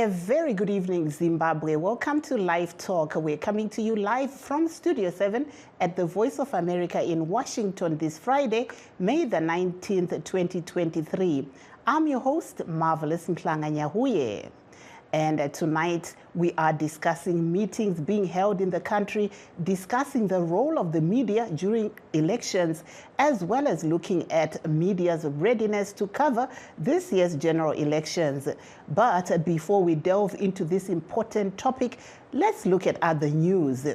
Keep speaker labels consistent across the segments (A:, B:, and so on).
A: very good evening, Zimbabwe. Welcome to LiveTalk. We're coming to you live from Studio 7 at the Voice of America in Washington this Friday, May the 19th, 2023. I'm your host, Marvelous Mklanganyahuye. And tonight we are discussing meetings being held in the country, discussing the role of the media during elections, as well as looking at media's readiness to cover this year's general elections. But before we delve into this important topic, let's look at other news.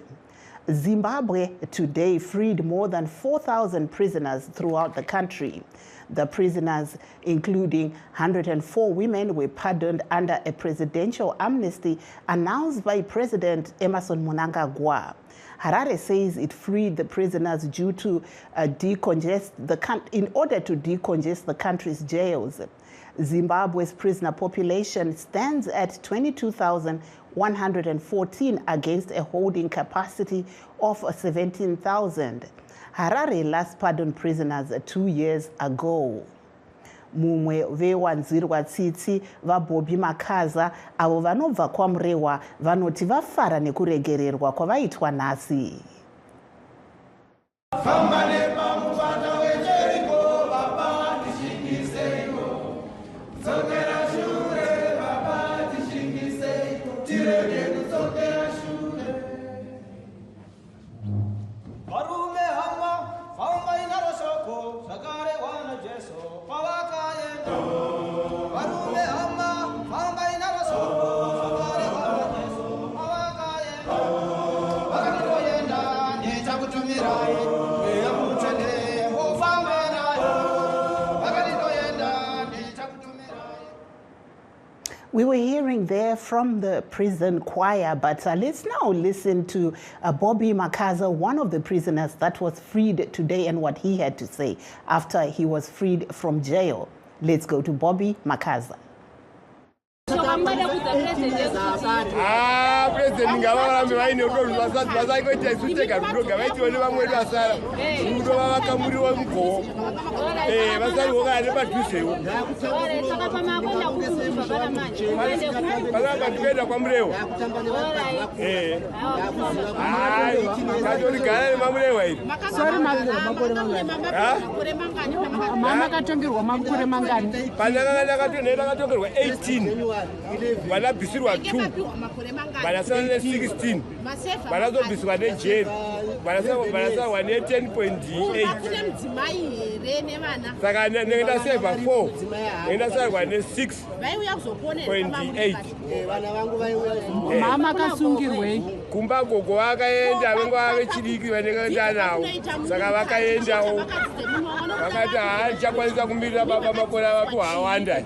A: Zimbabwe today freed more than 4,000 prisoners throughout the country. The prisoners, including 104 women, were pardoned under a presidential amnesty announced by President Emmerson Mnangagwa. Harare says it freed the prisoners due to in order to decongest the country's jails. Zimbabwe's prisoner population stands at 22,114 against a holding capacity of 17,000. Harare last pardoned prisoners 2 years ago. Mumwe vewanzirwa tsitsi vaBobby Makaza avo vanobva kwaMurewa vanoti vafara nekuregererwa kwavaitwa nhasi. We were hearing there from the prison choir, but let's now listen to Bobby Makaza, one of the prisoners that was freed today, and what he had to say after he was freed from jail. Let's go to Bobby Makaza.
B: President ngavarambe vaine udonhu vasati vasaikoita isutega zvidoga vaitione vamwe vedu vasara rudo vavakamuriwa mugoo vasariwo kana nepadhuzewo vakanga tikuenda kwaMurewa katorigara nemamurewa iri
C: mama akatongerwa makore mangani
B: ndakatongerwa 18 vanabvisirwa 2 vanasara ne16 vanazobviswa nejeri vanasarwa ne10.8 saka ndenge ndasevha 4 ndenge ndasarwa ne6.8
C: mama akasungirwei
B: kumba gogo vakaenda venga vave chidiki vanenge ndanawo saka vakaendawo vakati haachakwanisa kumirira baba makore avapi hawanda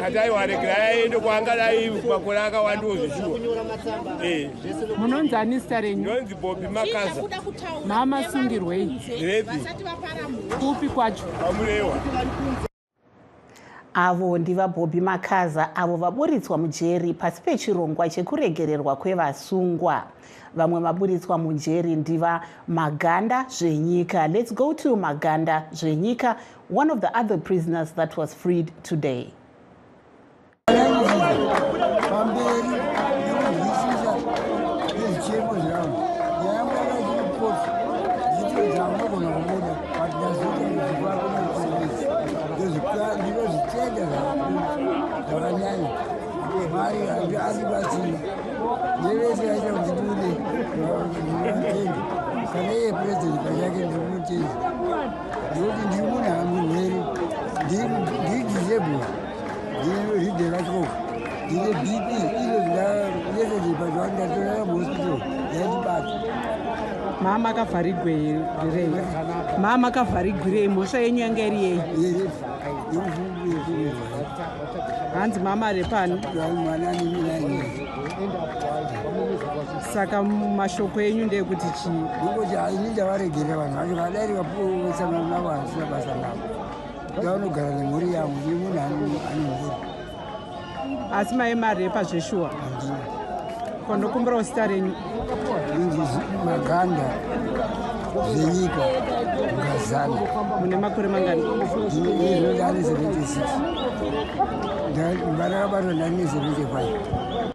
B: kati aiwaregira aende kwaangadai makore akawandiwo zvishuwa
C: munonzi ani zita renyu?
B: Nonzi Bobby Makaza.
C: Mama asungirwei kupi kwacho?
B: kwaMurewa.
A: Avo ndiva Bobby Makaza avo vaburitswa mujeri pasi pechirongwa chekuregererwa kwevasungwa. Vamwe vaburitswa mujeri ndiva Maganda Zvenyika. Let's go to Maganda Zvenyika, one of the other prisoners that was freed today.
C: Mama akavharigwei? Mama akavharigwei? Mhosva yenyu yanga iri yei? Hanzi mama ari pani? Saka mashoko enyu ndeyekuti chii?
D: Ndikuti hainda varegere vanhu vacho vadai vakapuwesana navo vasina basa navo. Ndavanogara nemhuri yangu, ndiri munhu ane mhuri.
C: Asi mai marepa zveshuwa?
D: Handina.
C: Kondokumbirawo zita renyu?
D: Inzi Maganda zvenyika mukazana.
C: Mune makore mangani?
D: Ndinodane 76. Ndarakabatwa ndane 75.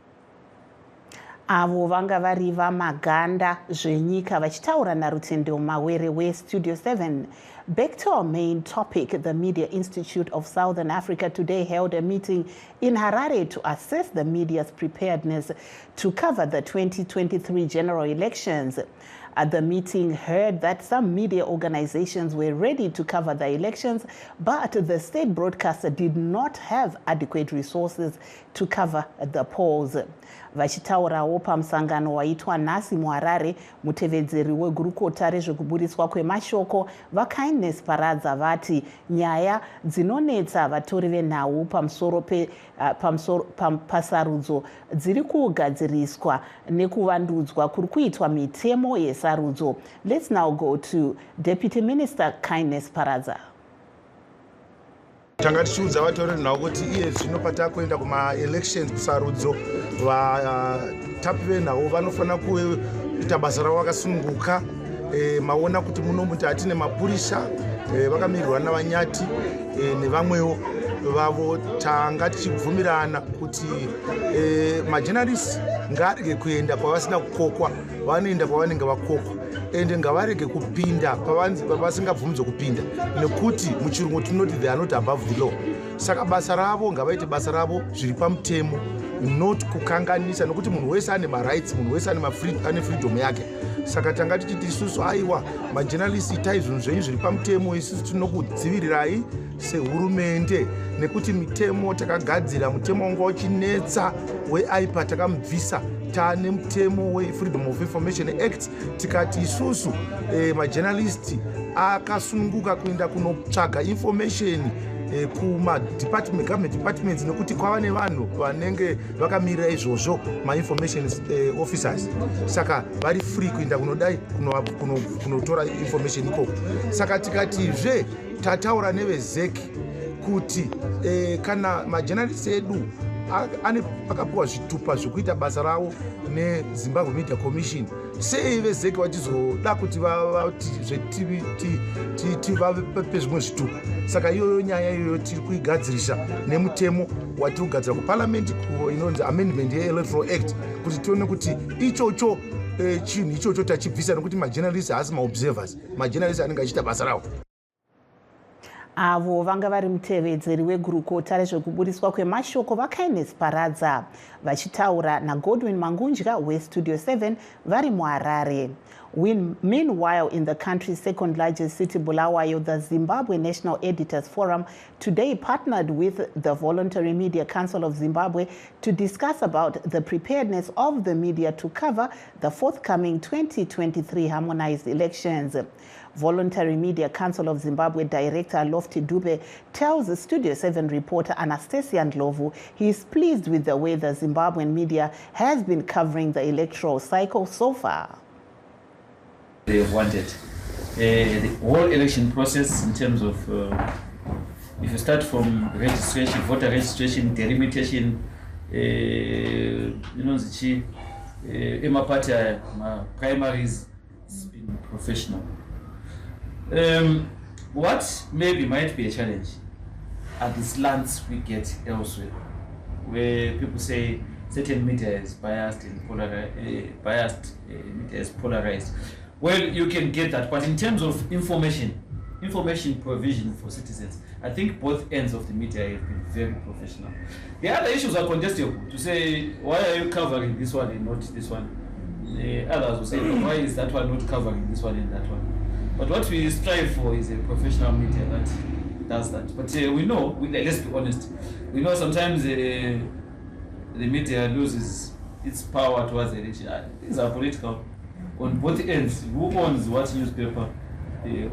A: Avo vanga vari vamaganda zvenyika vachitaura narutendo mawere weStudio 7. Back to our main topic, the Media Institute of Southern Africa today held a meeting in Harare to assess the media's preparedness to cover the 2023 general elections. The meeting heard that some media organizations were ready to cover the elections, but the state broadcaster did not have adequate resources to cover the polls. Vachitaurawo pamusangano waitwa nhasi muHarare, mutevedzeri wegurukota rezvekuburiswa kwemashoko vaKindness Paradza vati nyaya dzinonetsa vatori venhau pasarudzo dziri kugadziriswa nekuvandudzwa kuri kuitwa mitemo yesarudzo. Let's now go to Deputy Minister Kindness Paradza.
E: Tanga tichiudza vatori venhau kuti iye zvino patakuenda kuma-elections kusarudzo vatapi venhau vanofanira kuita basa ravo vakasununguka. Maona kuti muno muti hatine mapurisa vakamirirwa navanyati nevamwewo vavo. Tanga tichibvumirana kuti majournalists ngaarege kuenda pavasina kukokwa, vanoenda pavanenge vakokwa, ende ngavarege kupinda pavasingabvumidzwe kupinda, nekuti muchirungu tinoti they are not above the law. Saka basa ravo ngavaite basa ravo zviri pamutemo, not kukanganisa, nekuti munhu wese ane marights, munhu wese ane freedom yake. Saka tanga tichiti isusu aiwa majournalists itai zvinhu zvenyu zviri pamutemo, isusu tinokudzivirirai sehurumende, nekuti mitemo takagadzira, mutemo wanga uchinetsa weaipa takamubvisa, taane mutemo weFreedom of Information Act. Tikati isusu majournalists akasununguka kuenda kunotsvaga information kuma-government departments, nekuti kwava nevanhu vanenge vakamirira izvozvo ma-information officers. Saka vari free kuenda kunodai kunotora information ikoko. Saka tikatizve tataura nevezeki kuti kana majournalists edu akapiwa zvitupa zvokuita basa ravo neZimbabwe Media Commission, sei vezeki vachizoda kuti tivape zvimwe zvitupa? Saka iyoyo nyaya iyoyo tiri kuigadzirisa nemutemo watiri kugadzira kuparliament inonzi amendment yeElectoral Act, kuti tione kuti ichocho chinhu ichocho tachibvisa, nekuti majournalists haasi maobservers, majournalists anenge achiita basa ravo.
A: Avo vanga vari mutevedzeri wegurukota rezvekuburiswa kwemashoko vaKindness Paradza vachitaura naGodwin Mangunja weStudio 7 vari muHarare. Meanwhile, in the country's second largest city, Bulawayo, the Zimbabwe National Editors Forum today partnered with the Voluntary Media Council of Zimbabwe to discuss about the preparedness of the media to cover the forthcoming 2023 harmonized elections. Voluntary Media Council of Zimbabwe Director Lofty Dube tells the Studio 7 reporter Anastasia Ndlovu he is pleased with the way the Zimbabwean media has been covering the electoral cycle so far.
F: They wanted the whole election process in terms of if you start from registration, voter registration, delimitation, primaries, it's been professional. What maybe might be a challenge are the slants we get elsewhere, where people say certain media is biased and media is polarized. Well, you can get that, but in terms of information provision for citizens, I think both ends of the media have been very professional. The other issues are contestable, to say, why are you covering this one and not this one? Others will say, why is that one not covering this one and that one? But what we strive for is a professional media that does that. But we know, let's be honest, we know sometimes the media loses its power towards the election. Things are political. On both ends, who owns what newspaper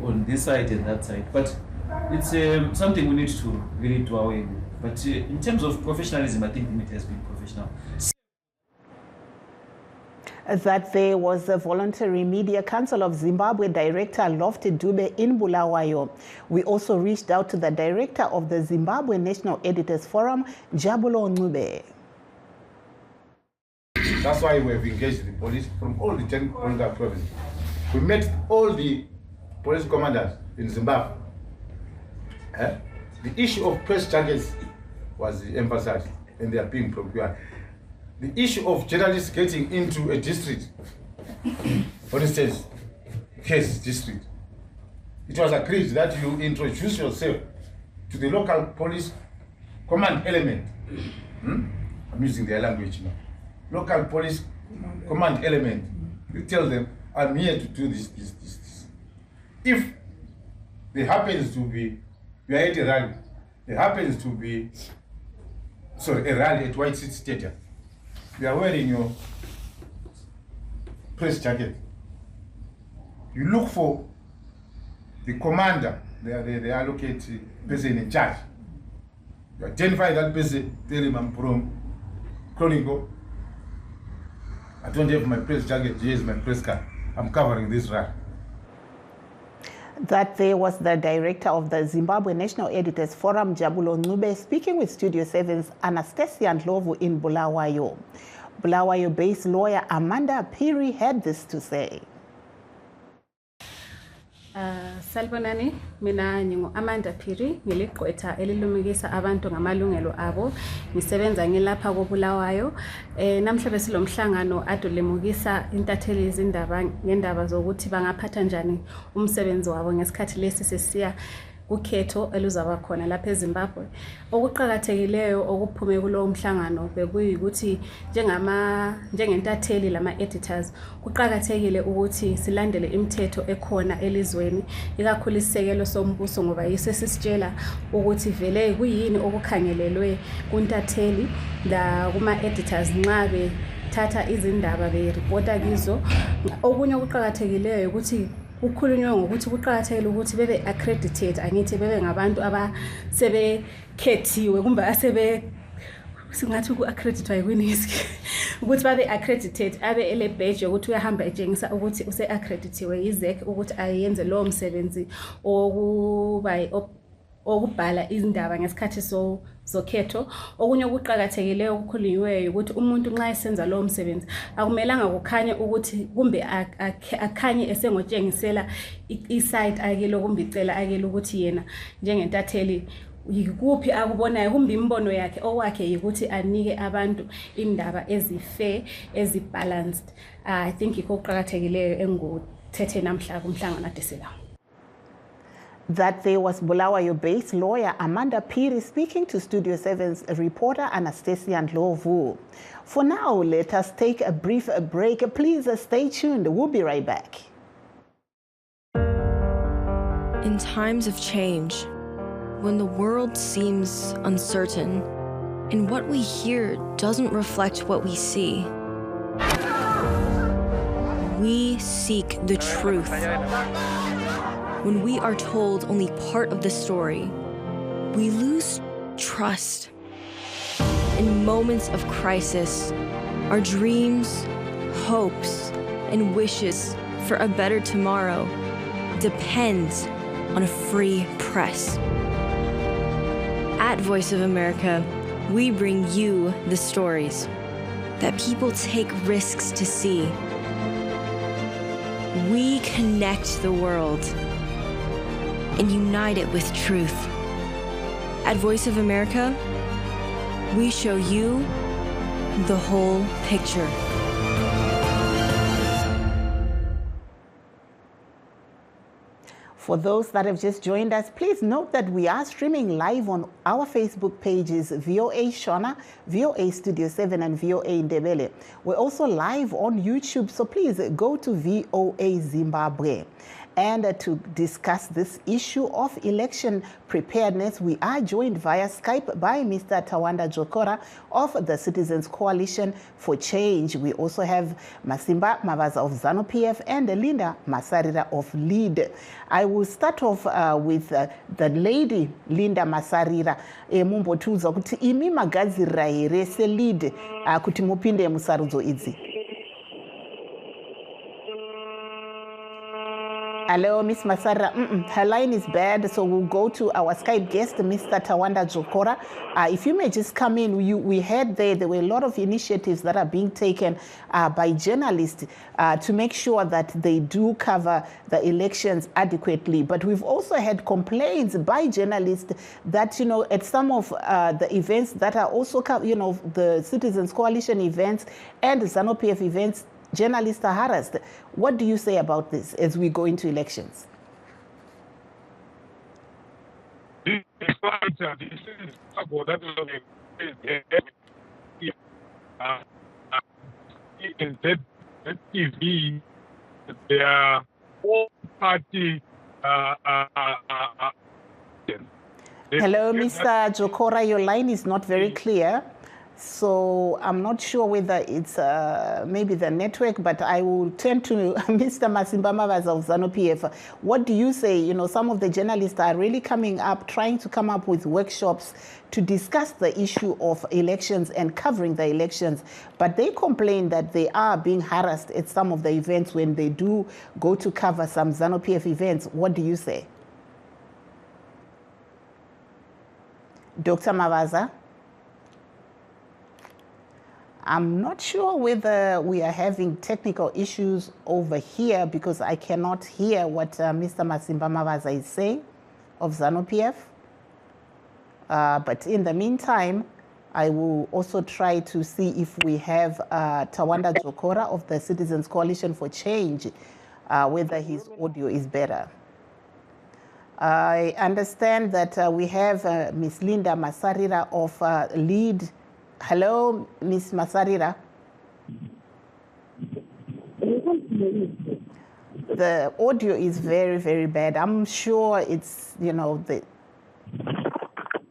F: on this side and that side? But it's something we need to really do away with. But in terms of professionalism, I think the media has been professional.
A: That there was the Voluntary Media Council of Zimbabwe Director Lofty Dube in Bulawayo. We also reached out to the Director of the Zimbabwe National Editors Forum, Jabulo Ncube.
G: That's why we have engaged the police from all the 10 Onga provinces We met all the police commanders in Zimbabwe. The issue of press jackets was emphasized and they are being procured. The issue of journalists getting into a district, for instance, case district, it was agreed that you introduce yourself to the local police command element. I'm using their language now. Local police command element. You tell them, I'm here to do this. If there happens to be, you are at a rally, there happens to be, a rally at White City Stadium. You are wearing your press jacket. You look for the commander, they allocate person in charge. You identify that person, tell him I'm from Chronicle. I don't have my press jacket, here's my press card. I'm covering this rally.
A: That there was the director of the Zimbabwe National Editors Forum, Jabulo Ncube, speaking with Studio 7's Anastasia Ndlovu in Bulawayo. Bulawayo-based lawyer Amanda Phiri had this to say.
H: Salbonani, mina nyingo Amanda Phiri, ngiliqwetha elilumikisa abantu ngamalungelo abo, ngisebenza ngilapha koBulawayo. Namhla besilomhlangano adolemukisa intatheli izindaba ngendaba zokuthi bangaphatha njani umsebenzi wabo ngesikhathi lesi sesiya ukhetho eluzaba khona lapha eZimbabwe. Okuqhakathekileyo okuphume kulo mhlangano bekuyikuthi njengentatheli lama editors kuqhakathekile ukuthi silandele imithetho ekhona elizweni, ikakhulu isisekelo sombuso ngoba yisesisitshela ukuthi vele kuyini okukhangelelwe kuntatheli la kuma editors nxa bethatha izindaba bereporta kizo. Okunye okuqhakathekileyo ukuthi ukhulunywe ngokuthi kuqhakathekile ukuthi bebe accredited, angithi bebe ngabantu abasebekhethiwe kumbe singathi ku-accreditwa yikweni ukuthi babe accredited, abe ele badge ukuthi uyahamba etshengisa ukuthi use-accreditiwe yizek ukuthi ayenze lowo msebenzi okubhala izindaba ngesikhathi zokhetho. Okunye okuqhakathekileyo okukhulunyweyo ukuthi umuntu nxa esenza lowo msebenzi akumelanga kukhanye ukuthi kumbe akhanye esengotshengisela isite akelo kumbe icela akelo ukuthi yena njengentatheli yikuphi akubonayo kumbe imbono yakhe owakhe yikuthi anike abantu indaba ezifair ezibalanced. I think ikho okuqhakathekileyo enguthethe namhla kumhlangano adesela.
A: That there was Bulawayo-based lawyer Amanda Phiri speaking to Studio 7's reporter Anastasia Ndlovu. For now, let us take a brief break. Please stay tuned. We'll be right back.
I: In times of change, when the world seems uncertain and what we hear doesn't reflect what we see, we seek the truth. When we are told only part of the story, we lose trust. In moments of crisis, our dreams, hopes, and wishes for a better tomorrow depends on a free press. At Voice of America, we bring you the stories that people take risks to see. We connect the world and unite it with truth. At Voice of America, we show you the whole picture.
A: For those that have just joined us, please note that we are streaming live on our Facebook pages, VOA Shona, VOA Studio 7, and VOA Ndebele. We're also live on YouTube, so please go to VOA Zimbabwe. And to discuss this issue of election preparedness, we are joined via Skype by Mr. Tawanda Jokora of the Citizens Coalition for Change. We also have Masimba Mavaza of ZANU-PF and Linda Masarira of LEAD. I will start off with the lady, Linda Masarira. Mumbo tuza kuti imi magadzirira here se LEAD kuti mupinde musarudzo idzi. Hello, Miss Masarira. Her line is bad, so we'll go to our Skype guest, Mr. Tawanda Jokora. If you may just come in, we heard there were a lot of initiatives that are being taken by journalists to make sure that they do cover the elections adequately. But we've also had complaints by journalists that, at some of the events that are also, the Citizens Coalition events and ZANU-PF events, journalists are harassed. What do you say about this as we go into elections?
J: TV, they are all party.
A: Hello, Mr. Jokora, your line is not very clear. So I'm not sure whether it's maybe the network, but I will turn to Mr. Masimba Mavaza of ZANU-PF. What do you say? Some of the journalists are really coming up, trying to come up with workshops to discuss the issue of elections and covering the elections. But they complain that they are being harassed at some of the events when they do go to cover some ZANU-PF events. What do you say? Dr. Mavaza? I'm not sure whether we are having technical issues over here because I cannot hear what Mr. Masimba Mavaza is saying of ZANU-PF. But in the meantime, I will also try to see if we have Tawanda Jokora of the Citizens Coalition for Change, whether his audio is better. I understand that we have Ms. Linda Masarira of LEAD. Hello, Ms. Masarira. The audio is very, very bad. I'm sure it's, Mr.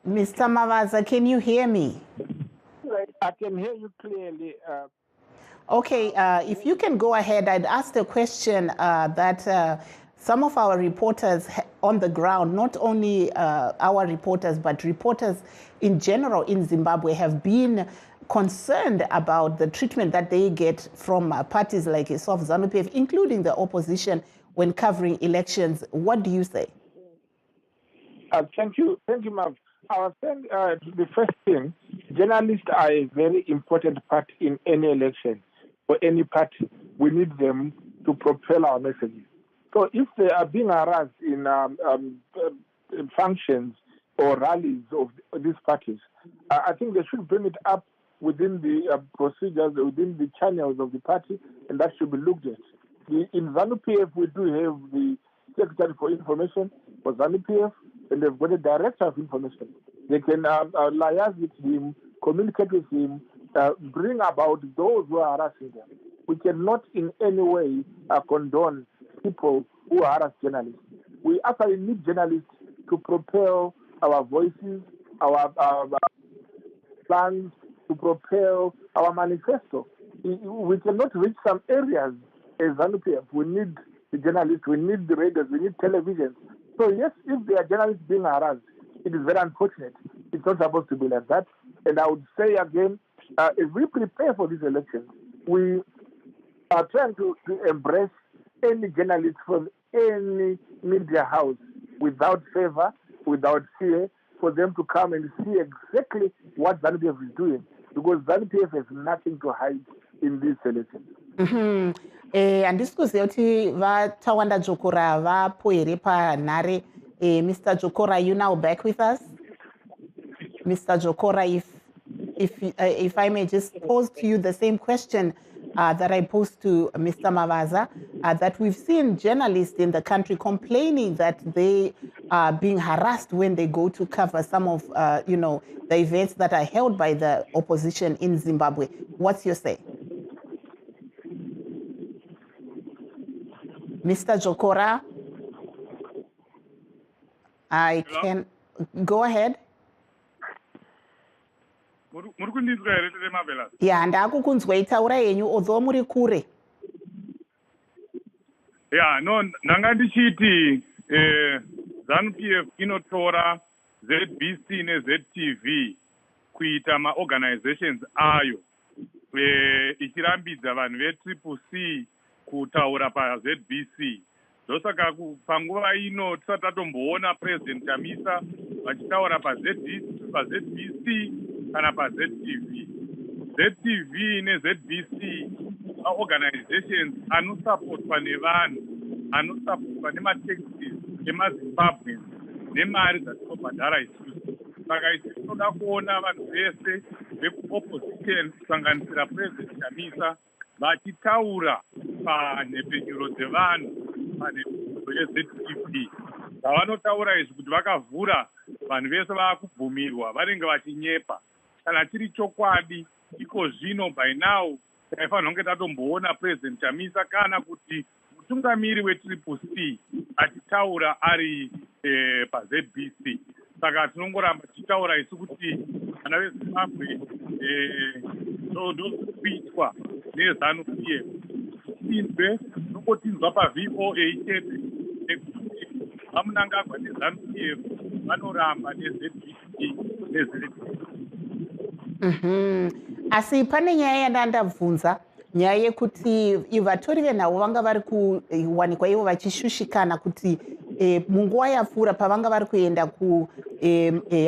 A: Mavaza, can you hear me?
J: I can hear you clearly.
A: Okay, if you can go ahead, I'd ask a question that some of our reporters on the ground, not only our reporters, but reporters in general in Zimbabwe have been concerned about the treatment that they get from parties like yourself, ZANU-PF, including the opposition when covering elections. What do you say?
J: Thank you, Mav. I was saying the first thing, journalists are a very important part in any election. For any party, we need them to propel our messages. So if they are being harassed in functions or rallies of these parties, I think they should bring it up within the procedures, within the channels of the party, and that should be looked at. In ZANU-PF, we do have the Secretary for Information for ZANU-PF, and they've got a Director of Information. They can liaise with him, communicate with him, bring about those who are harassing them. We cannot in any way condone people who harass journalists. We actually need journalists to propel our voices, our plans, to propel our manifesto. We cannot reach some areas as ZANU-PF. We need the journalists, we need the radios, we need television. So yes, if there are journalists being harassed, it is very unfortunate. It's not supposed to be like that. And I would say again, if we prepare for these elections, we are trying to embrace any journalist from any media house without favor, without fear, for them to come and see exactly what ZANU-PF is doing, because ZANU-PF has nothing to hide in these elections.
A: Handisikuziva kuti vaTawanda Jokora vapo here panhare. Mr. Jokora, are you now back with us? Mr. Jokora, if I may just pose to you the same question that I posed to Mr. Mavaza, that we've seen journalists in the country complaining that they are being harassed when they go to cover some of, the events that are held by the opposition in Zimbabwe. What's your say? Mr. Jokora, I can go ahead. Yeah, ndakukunzwai taura yenyu although muri kure.
J: Yeah, no, ndanga ndichiti ZANU-PF inotora ZBC neZTV kuita maorganizations ayo ichirambidza vanhu veCCC kutaura paZBC
K: ndosaka panguva ino tisati tatomboona president Chamisa vachitaura paZBC kana paZTV. ZTV neZBC maorganizations anosupportwa nevanhu, anosupportwa nemataxes emaZimbabweans nemari dzatinobhadhara isusu. Saka isi tinoda kuona vanhu vese vekuopposition kusanganisira president Chamisa vachitaura panhepfenyuro dzevanhu panhepfenyuro yeZTV. Zvavanotaura izvi kuti vakavhura vanhu vese vaakubvumirwa vanenge vachinyepa. Kana chiri chokwadi iko zvino by now taifanira kunge tatomboona president Chamisa kana kuti mutungamiri weCCC achitaura ari paZBC. Saka tinongoramba tichitaura isu kuti vana veZimbabwe ndokuitwa neZANU-PF tinzwe nongotinzwa paVOA chete nekuti vamunangagwa neZANU-PF vanoramba neZBC neZTV.
A: Asi pane nyaya yandandabvunza, nyaya yekuti vatori venhau vanga vari kuwanikwa ivo vachishushikana kuti munguva yapfuura pavanga vari kuenda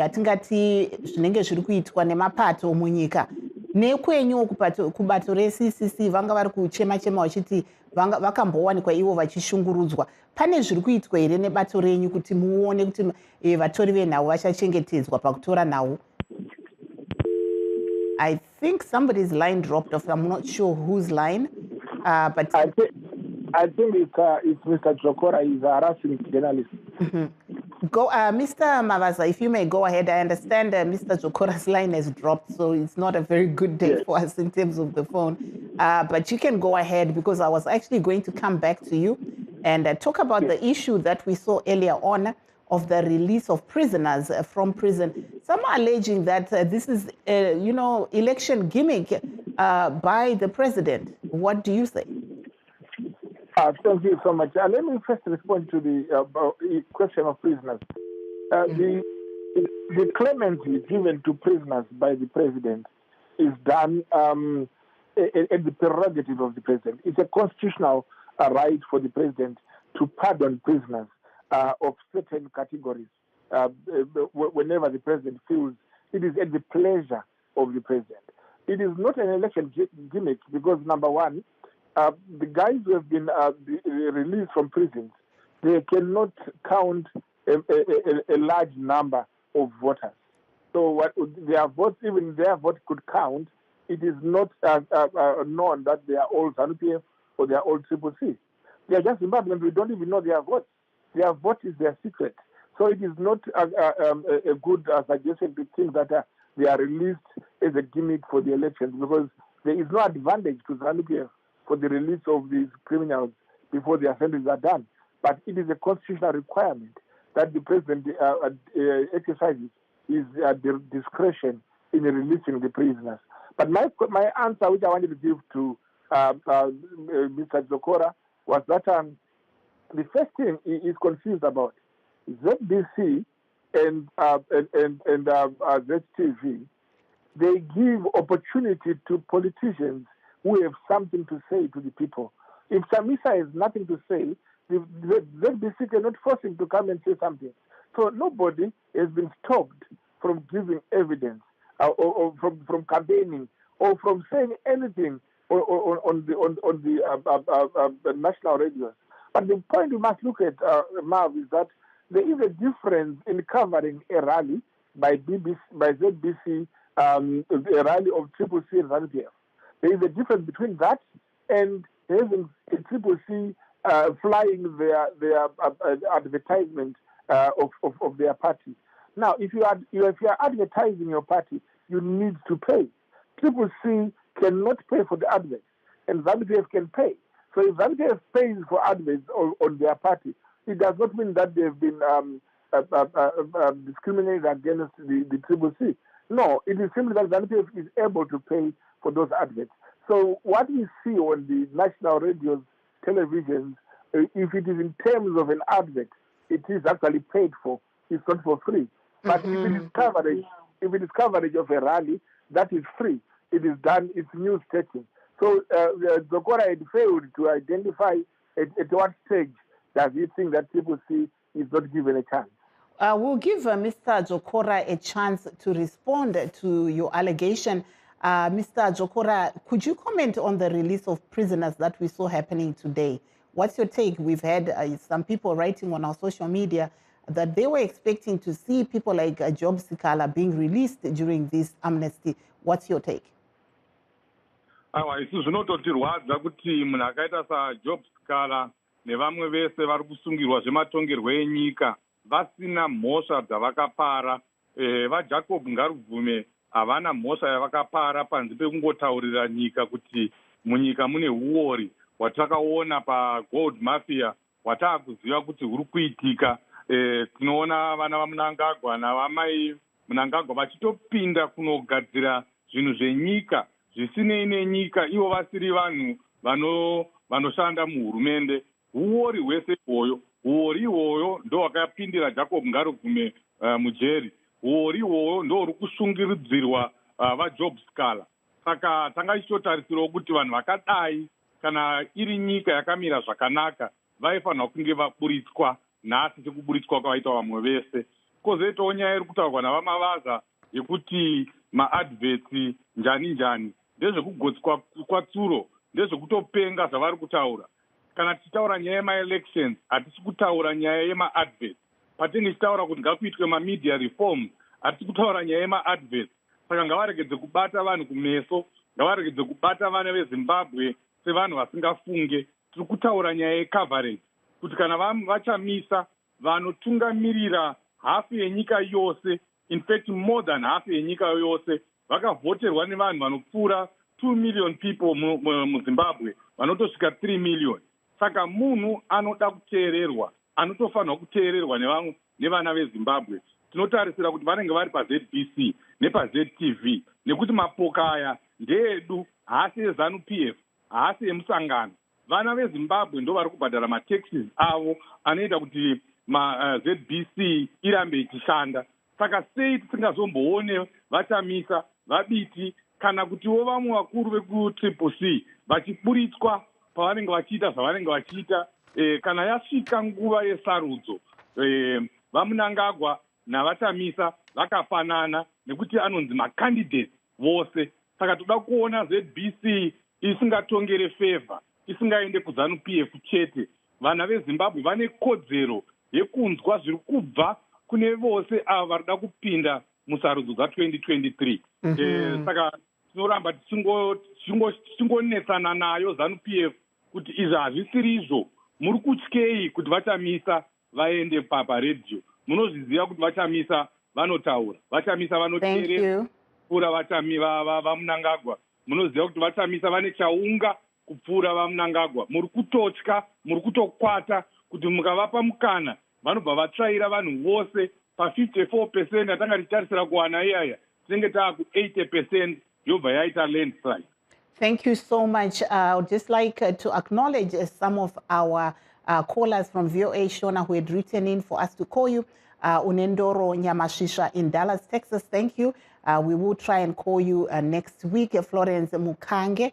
A: hatingati zvinenge zviri kuitwa nemapato munyika nekwenyuwo kubato reCCC vanga vari kuchema-chema vachiti vakambowanikwa ivo vachishungurudzwa. Pane zviri kuitwa here nebato renyu kuti muone kuti vatori venhau vachachengetedzwa pakutora nhau? I think somebody's line dropped off. I'm not sure whose line, but
J: I think it's Mr. Jokora. He's a harassing journalist.
A: Go, Mr. Mavaza, if you may go ahead. I understand Mr. Jokora's line has dropped, so it's not a very good day for us in terms of the phone. But you can go ahead, because I was actually going to come back to you and talk about the issue that we saw earlier on of the release of prisoners from prison. Some are alleging that this is, election gimmick by the president. What do you say?
J: Thank you so much. Let me first respond to the question of prisoners. The clemency given to prisoners by the president is done at the prerogative of the president. It's a constitutional right for the president to pardon prisoners of certain categories whenever the president feels it is at the pleasure of the president. It is not an election gimmick because, number one, the guys who have been released from prisons, they cannot count a large number of voters. So what their votes, even their vote could count. It is not known that they are all ZANU-PF or they are all CCC. They are just Zimbabweans. We don't even know their votes. Their vote is their secret. So it is not a good suggestion to think that they are released as a gimmick for the elections, because there is no advantage to ZANU-PF for the release of these criminals before the assemblies are done. But it is a constitutional requirement that the president exercises his discretion in releasing the prisoners. But my answer, which I wanted to give to Mr. Jokora, was that the first thing he is confused about, ZBC and ZTV, they give opportunity to politicians who have something to say to the people. If Chamisa has nothing to say, the ZBC cannot force him to come and say something. So nobody has been stopped from giving evidence or from campaigning or from saying anything on the national radios. But the point we must look at, Marv, is that there is a difference in covering a rally by ZBC, a rally of CCC and ZANU-PF. There is a difference between that and having a CCC flying their advertisement of their party. Now, if you are advertising your party, you need to pay. CCC cannot pay for the adverts, and ZANU-PF can pay. So if ZANU-PF pays for adverts on their party, it does not mean that they've been discriminated against the CCC. No, it is simply that ZANU-PF is able to pay for those adverts. So what we see on the national radios, televisions, if it is in terms of an advert, it is actually paid for. It's not for free. But if it is coverage of a rally, that is free. It is done. It's news taking. So Zokora had failed to identify at what stage does he think that Triple C is not given a chance?
A: We'll give Mr. Jokora a chance to respond to your allegation. Mr. Jokora, could you comment on the release of prisoners that we saw happening today? What's your take? We've had some people writing on our social media that they were expecting to see people like Job Sikala being released during this amnesty. What's your take?
K: Isi zvinototirwadza kuti munhu akaita saJob Sikala nevamwe vese vari kusungirwa zvematongerwo enyika vasina mhosva dzavakapara. VaJacob Ngarubvume havana mhosva yavakapara panze pekungotaurira nyika kuti munyika mune uori hwatakaona pagold mafia hwataakuziva kuti huri kuitika. Tinoona vana vaMnangagwa navamai Mnangagwa vachitopinda kunogadzira zvinhu zvenyika zvisinei nenyika, ivo vasiri vanhu vanoshanda muhurumende. Uori hwese ihwoyo, uori ihwoyo ndo hwakapindira Jacob Ngarubvume mujeri. Uori ihwoyo ndo huri kusungiridzirwa vaJob Sikala. Saka tanga tichitotarisirawo kuti vanhu vakadai kana iri nyika yakamira zvakanaka vaifanira kunge vaburitswa nhasi sekuburitswa kwavaita vamwe vese. Kozoitawo nyaya iri kutaurwa navaMavaza yekuti maadverts njani ndezvekugotswa kwatsuro, ndezvekutopenga zvavari kutaura. Kana tichitaura nyaya yema-elections hatisi kutaura nyaya yema-adverts. Patinenge tichitaura kuti ngakuitwe ma-media reforms hatisi kutaura nyaya yema-adverts. Saka ngavaregedze kubata vanhu kumeso, ngavaregedze kubata vana veZimbabwe sevanhu vasingafunge. Tiri kutaura nyaya yecoverage kuti kana vachamisa vanotungamirira hafu yenyika yose, in fact more than half yenyika yose, vakavhoterwa nevanhu vanopfuura 2 million people muZimbabwe, vanotosvika 3 million. Saka munhu anoda kuteererwa, anotofanirwa kuteererwa nevana veZimbabwe. Tinotarisira kuti vanenge vari paZBC nepaZTV, nekuti mapoka aya ndeedu, haasi eZANU-PF, haasi emusangano. Vana veZimbabwe ndo vari kubhadhara mataxes avo anoita kuti ZBC irambe ichishanda. Saka sei tisingazomboone vachamisa vabiti kana kutiwo vamwe vakuru vekutriple C vachiburitswa pavanenge vachiita zvavanenge vachiita. Kana yasvika nguva yesarudzo, vaMnangagwa navachamisa vakafanana nekuti anonzi macandidates vose. Saka toda kuona ZBC isingatongere favor, isingaende kuZANU-PF chete. Vana veZimbabwe vane kodzero yekunzwa zviri kubva kune vose ava varida kupinda musarudzo dza2023. Saka tinoramba tichingonetsana nayo ZANU-PF kuti izvi hazvisiri izvo. Muri kutyei kuti vachamisa vaende paredhiyo? Munozviziva kuti vachamisa vanotaura, vachamisa vanoteerera kupfuura vaMnangagwa. Munoziva kuti vachamisa vane chaunga kupfuura vaMnangagwa. Muri kutotya, muri kutokwata kuti mukavapa mukana vanobva vatsvaira vanhu vose pa54% atanga tichitarisira kuwana iyaya tinenge taaku 80% yobva yaita landslide.
A: Thank you so much. I would just like to acknowledge some of our callers from VOA Shona who had written in for us to call you. Unendoro Nyamashisha in Dallas, Texas, thank you. We will try and call you next week. Florence Mukange.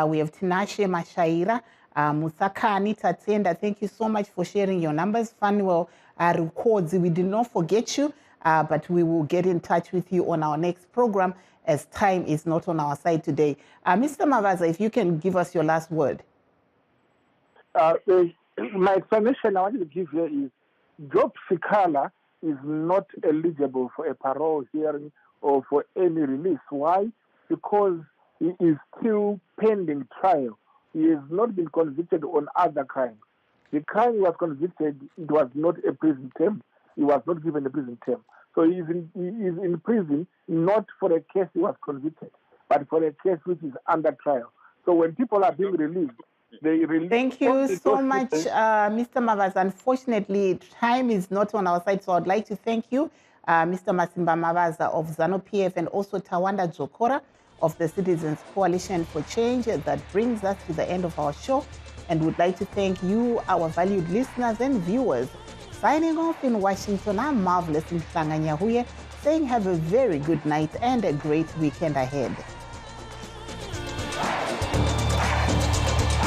A: We have Tinashe Mashaira. Musakani Tatenda, thank you so much for sharing your numbers. Fanuel Rukodzi, we did not forget you, but we will get in touch with you on our next program as time is not on our side today. Mr. Mavaza, if you can give us your last word.
J: My explanation I wanted to give here is Job Sikala is not eligible for a parole hearing or for any release. Why? Because he is still pending trial. He has not been convicted on other crimes. The crime he was convicted, it was not a prison term. He was not given a prison term. So he is in prison not for a case he was convicted, but for a case which is under trial. So when people are being released, they release.
A: Thank you so much, Mr. Mavaz. Unfortunately, time is not on our side, so I'd like to thank you, Mr. Masimba Mavaza of ZANU-PF, and also Tawanda Jokora of the Citizens Coalition for Change. That brings us to the end of our show, and would like to thank you, our valued listeners and viewers. Signing off in Washington, I'm Marvelous Mhlanga Nyahuye, saying have a very good night and a great weekend ahead.